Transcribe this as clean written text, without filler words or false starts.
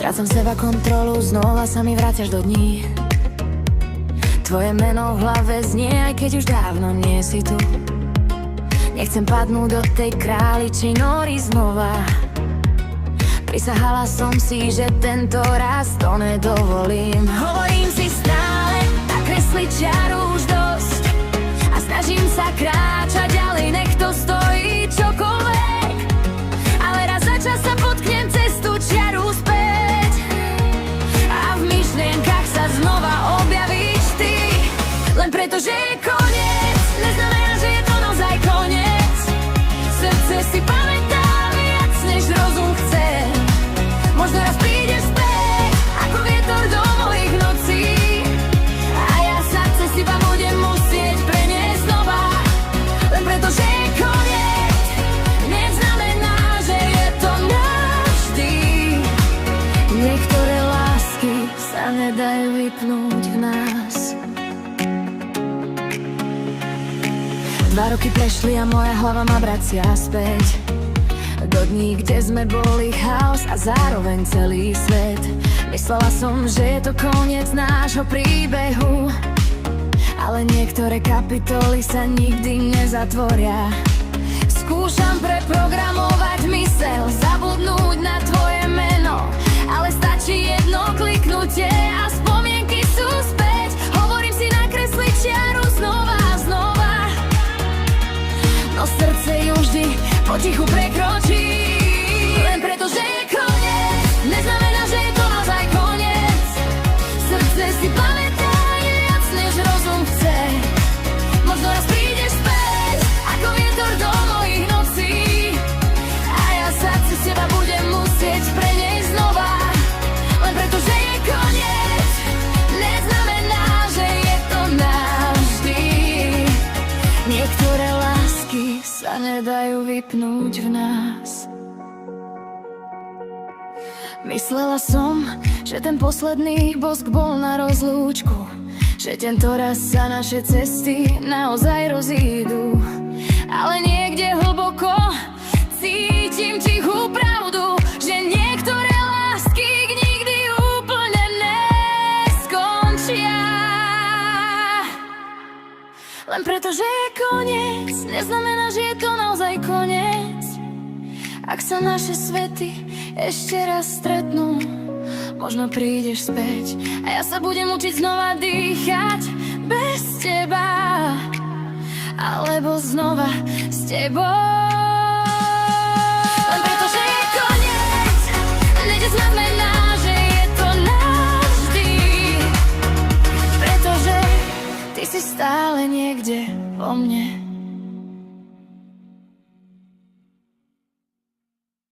Strácam seba kontrolu, znova sa mi vráťaš do dní. Tvoje meno v hlave znie, aj keď už dávno nie si tu. Nechcem padnúť do tej králičej nory znova. Prisahala som si, že tento raz to nedovolím. Hovorím si stále, nakresliť čiaru už dosť. A snažím sa kráčať ďalej, nech to stojí čokoľvek. Ale raz za čas sa potknem cestu čiaru späť. A v myšlienkach sa znova objavíš ty. Len preto, že je koniec, neznamená, že je to naozaj koniec. Srdce si pamätá viac, než rozum chce. Možno raz prídeš späť, ako vietor do mojich nocí. A ja sa cez teba budem musieť preniesť znova. Len preto, že je koniec, neznamená, že je to navždy. Niektoré lásky sa nedajú vypnúť v nás. 2 roky prešli a moja hlava ma vracia späť do dní, kde sme boli chaos a zároveň celý svet. Myslela som, že je to koniec nášho príbehu, ale niektoré kapitoly sa nikdy nezatvoria. Skúšam preprogramovať myseľ, zabudnúť na tvoje meno, ale stačí jedno kliknutie a spomienky sú späť. Hovorím si nakresliť čiaru znova a znova, no srdce ju vždy potichu prekročí. Len preto, že je koniec, neznamená, že je to naozaj koniec. Srdce si pamätá viac, než rozum chce. Možno raz prídeš späť, ako vietor do mojich nocí. A ja sa cez teba budem musieť preniesť znova. Len preto, že je koniec, neznamená, že je to navždy. Niektoré lásky sa nedajú vypnúť v nás. Myslela som, že ten posledný bosk bol na rozlúčku, že tento raz sa naše cesty naozaj rozídu. Ale niekde hlboko cítim tichú pravdu, že niektoré lásky nikdy úplne neskončia. Len preto, že je koniec, neznamená, že je to naozaj koniec. Ak sa naše svety ešte raz stretnú, možno prídeš späť a ja sa budem učiť znova dýchať bez teba, alebo znova s tebou. Len preto, že je koniec, neznamená, že je to navždy. Pretože ty si stále niekde vo mne.